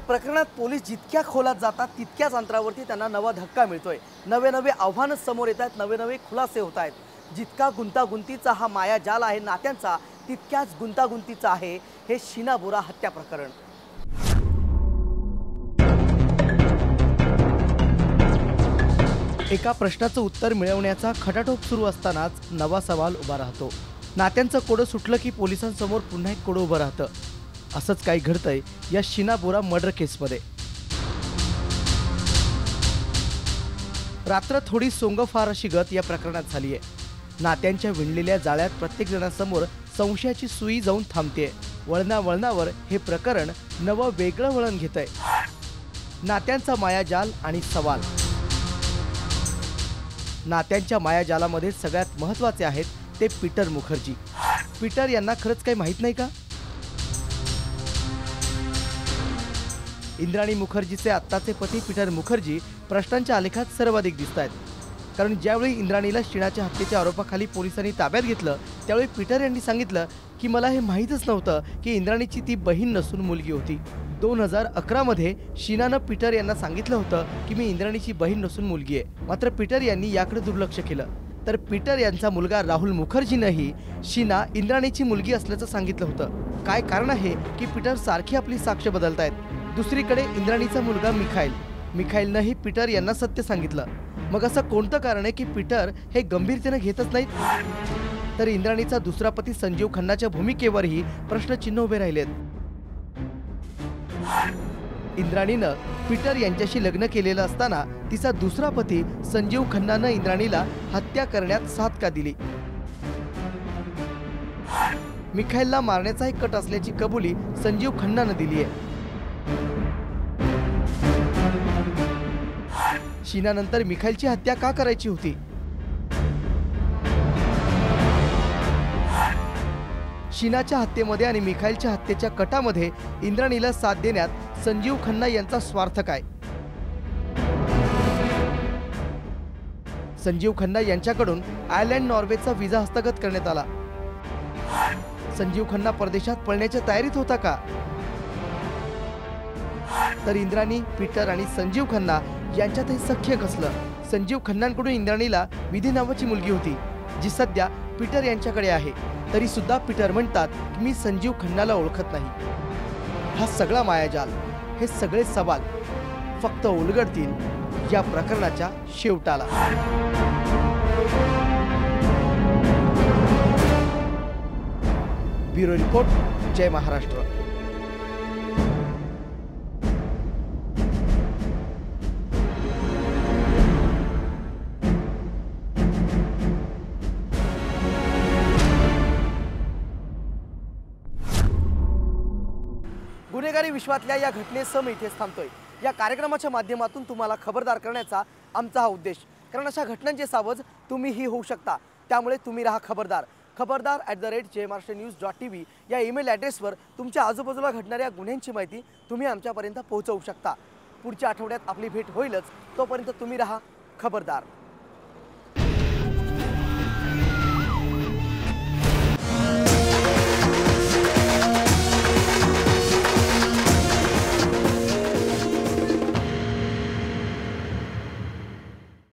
प्रकरणात पोलीस जितक्या खोलात जातात तितक्याच अंतरावरती त्यांना नवा धक्का मिळतोय। नवे आव्हानं समोर येत आहेत, नवे खुलासे होत आहेत। जितका गुंतागुंतीचा हा मायाजाल आहे नात्यांचा, तितक्याच गुंतागुंतीचा आहे हे शीना बोरा हत्या प्रकरण। एका प्रश्नाचं उत्तर मिळवण्याचा खटाटोप सुरू असतानाच नवा सवाल उभा राहतो। नात्यांचं कोडं सुटलं की पोलिसांसमोर पुन्हा एक कोडं उभं राहतं। असंच काही घडतंय या शीना बोरा मर्डर केसमध्ये। रात्र थोडी सोंगफार गत या प्रकरणात झाली आहे। नात्यांच्या विणलेल्या जाळ्यात प्रत्येक जणांसमोर संशयाची सुई जाऊन थांबते। वळणावर हे प्रकरण नवं वेगळं वळण घेतंय। नात्यांचा मायाजाल आणि सवाल। नात्यांच्या मायाजालामध्ये सगळ्यात महत्त्वाचे आहेत ते पीटर मुखर्जी। पीटर यांना खरंच काही माहित नाही का? इंद्राणी मुखर्जीचे आत्ताचे पती पीटर मुखर्जी प्रश्नांच्या आलेखात सर्वाधिक दिसत आहेत। कारण ज्यावेळी इंद्राणीला शीनाच्या हत्येच्या आरोपाखाली पोलिसांनी ताब्यात घेतलं त्यावेळी पीटर यांनी सांगितलं की मला हे माहीतच नव्हतं की इंद्राणीची ती बहीण नसून मुलगी होती। 2011 मध्ये शीनानं पीटर यांना सांगितलं होतं की मी इंद्राणीची बहीण नसून मुलगी आहे। मात्र पीटर यांनी याकडे दुर्लक्ष केलं। तर पीटर यांचा मुलगा राहुल मुखर्जीनंही शीना इंद्राणीची मुलगी असल्याचं सांगितलं होतं। काय कारण आहे की पीटर सारखी आपली साक्ष बदलतायत। दुसरीकडे इंद्राणीचा मुलगा मिखाईलनंही पीटर यांना सत्य सांगितलं। मग असं कोणतं कारण आहे की पीटर हे गंभीरतेने घेतच नाहीत? तर इंद्राणीचा दुसरा पती संजीव खन्नाच्या भूमिकेवरही प्रश्नचिन्ह उभे राहिलेत। इंद्राणीनं पीटर यांच्याशी लग्न केलेलं असताना तिचा दुसरा पती संजीव खन्नानं इंद्राणीला हत्या करण्यात साथ का दिली? मिखाईलला मारण्याचा एक कट असल्याची कबुली संजीव खन्नानं दिली आहे। शीनानंतर मिखाईलची हत्या का करायची होती? शीनाच्या हत्येमध्ये आणि मिखाईलच्या हत्येच्या कटामध्ये इंद्राणीला साथ देण्यात संजीव खन्ना यांचा स्वार्थ काय? संजीव खन्ना यांच्याकडून आयर्लंड नॉर्वेचा व्हिसा हस्तगत करण्यात आला। संजीव खन्ना परदेशात पळण्याच्या तयारीत होता का? तर इंद्राणी, पीटर आणि संजीव खन्ना यांच्यातही सख्य कसलं? संजीव खन्नांकडून इंद्राणीला विधी नावाची मुलगी होती जी सध्या पीटर यांच्याकडे आहे। तरी सुद्धा पीटर म्हणतात की मी संजीव खन्नाला ओळखत नाही। हा सगळा मायाजाल, हे सगळे सवाल फक्त उलगडतील या प्रकरणाच्या शेवटाला। ब्युरो रिपोर्ट, जय महाराष्ट्र। गुन्हेगारी विश्वातल्या या घटनेसह इथेच थांबतोय। या कार्यक्रमाच्या माध्यमातून तुम्हाला खबरदार करण्याचा आमचा हा उद्देश। कारण अशा घटनांचे सावज तुम्हीही होऊ शकता। त्यामुळे तुम्ही राहा खबरदार। खबरदार@jmaharashtranews.tv या ईमेल ॲड्रेसवर तुमच्या आजूबाजूला घडणाऱ्या गुन्ह्यांची माहिती तुम्ही आमच्यापर्यंत पोहोचवू शकता। पुढच्या आठवड्यात आपली भेट होईलच, तोपर्यंत तुम्ही राहा खबरदार।